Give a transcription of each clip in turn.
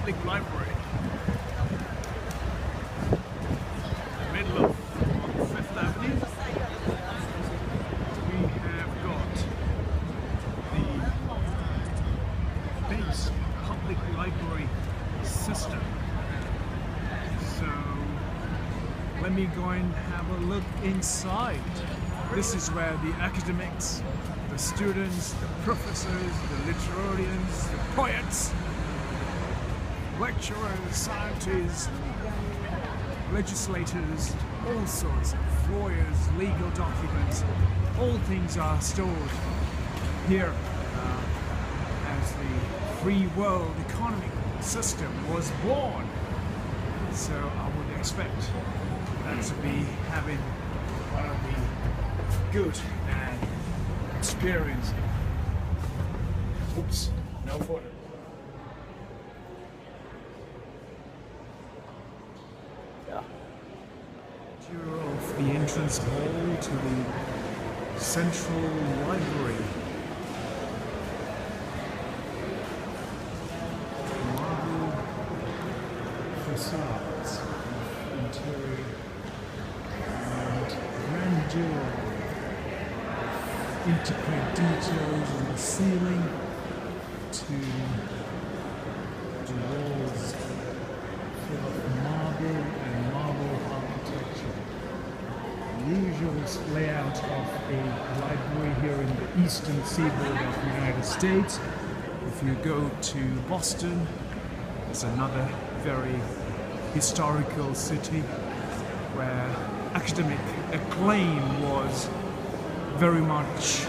public library. In the middle of Fifth Avenue, we have got the base public library system. So let me go and have a look inside. This is where the academics, the students, the professors, the literarians, the poets, lecturers, scientists, legislators, all sorts of lawyers, legal documents, all things are stored here as the free world economic system was born. So I would expect that to be having one of the good and experience. Oops, no photo. Yeah. Tour of the entrance hall to the central library. Marble facades of interior and grandeur. Intricate details on the ceiling to the walls full of marble and marble architecture. The usual layout of a library here in the eastern seaboard of the United States. If you go to Boston, it's another very historical city where academic acclaim was very much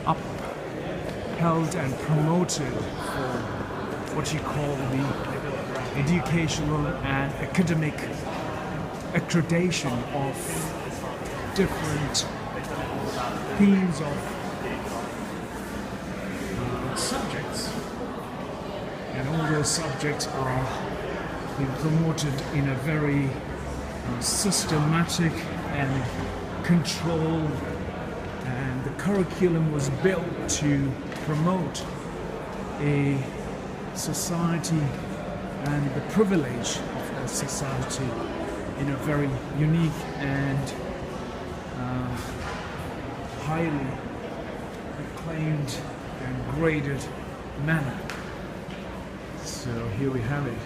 upheld and promoted for what you call the educational and academic accreditation of different themes of subjects, and all those subjects are being promoted in a very systematic and controlled, and the curriculum was built to promote a society and the privilege of that society in a very unique and highly acclaimed and graded manner. So here we have it,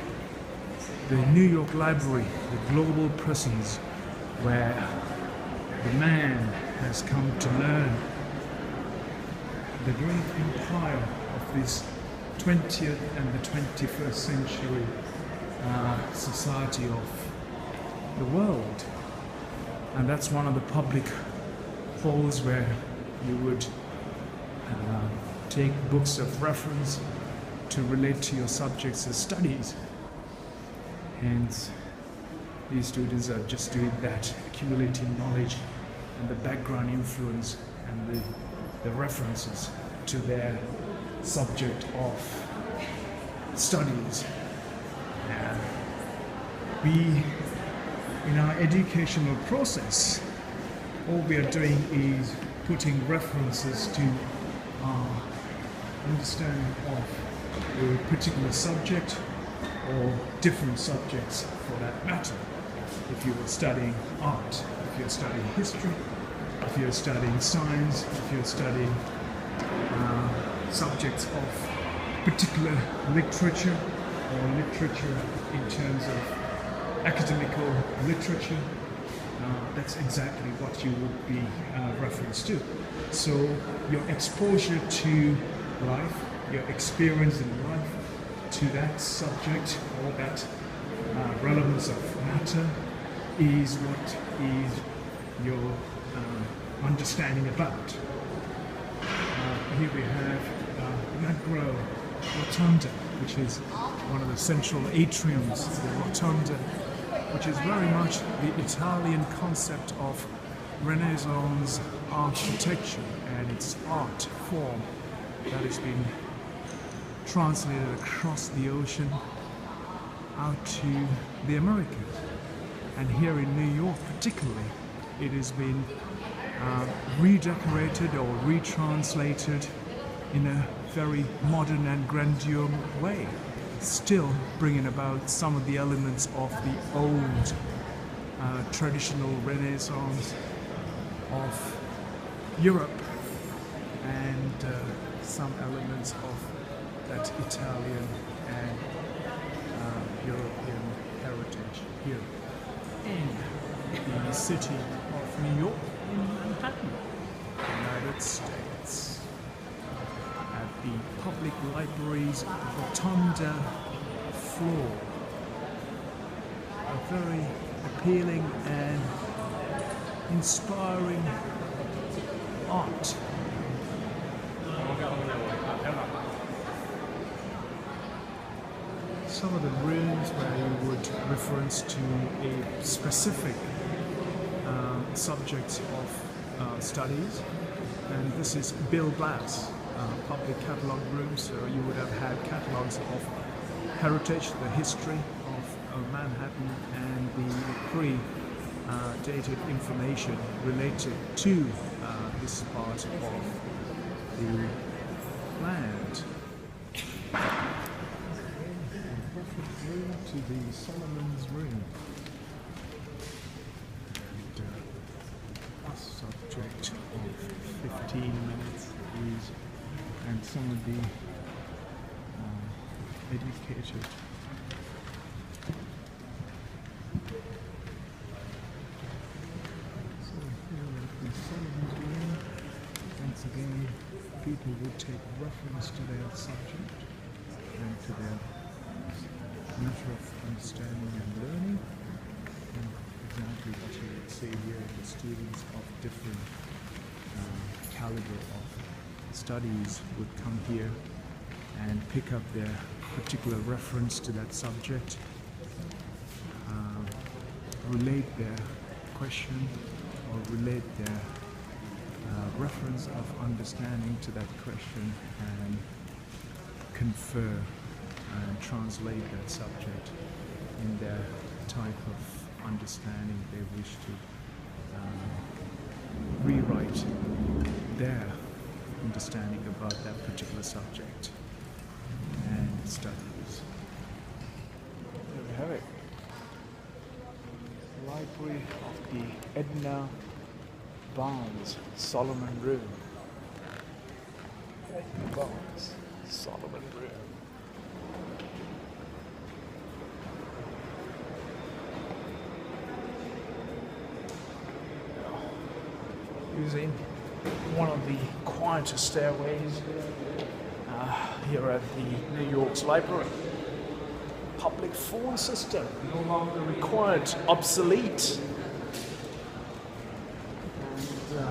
the New York Library, the global presence where the man has come to learn. The great empire of this 20th and the 21st century society of the world. And that's one of the public halls where you would take books of reference to relate to your subjects of studies. Hence, these students are just doing that, accumulating knowledge and the background influence and the references to their subject of studies. And we, in our educational process, all we are doing is putting references to our understanding of a particular subject or different subjects for that matter. If you were studying art, if you're studying history, if you're studying science, if you're studying subjects of particular literature or literature in terms of academical literature, that's exactly what you would be referenced to. So your exposure to life, your experience in life, to that subject or that relevance of matter is what is your understanding about. Here we have Macro Rotunda, which is one of the central atriums, the Rotunda, which is very much the Italian concept of Renaissance architecture and its art form that has been translated across the ocean out to the Americas. And here in New York particularly, it has been redecorated or retranslated in a very modern and grandeur way, still bringing about some of the elements of the old traditional Renaissance of Europe and some elements of that Italian and European heritage here in the city of New York, in Manhattan, United States, at the Public Library's Rotunda floor. A very appealing and inspiring art. Some of the rooms where you would reference to a specific subject of studies, and this is Bill Blass public catalog room, so you would have had catalogs of heritage, the history of Manhattan, and the pre-dated information related to this part of the land. To the Solomon's room, and a subject of 15 minutes is, and some of the educated so here at the Solomon's room, once again people would take reference to their subject and to their matter of understanding and learning, and exactly what you would see here, the students of different caliber of studies would come here and pick up their particular reference to that subject, relate their question or relate their reference of understanding to that question, and confer and translate that subject in their type of understanding they wish to rewrite their understanding about that particular subject and studies. There we have it. Library of the Edna Barnes Solomon Room. Edna Barnes Solomon Room. Using one of the quieter stairways here at the New York's library. Public phone system no longer required, obsolete. And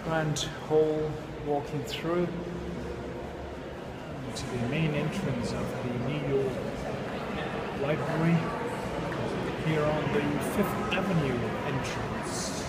grand hall walking through to the main entrance of the New York Library here on the Fifth Avenue entrance.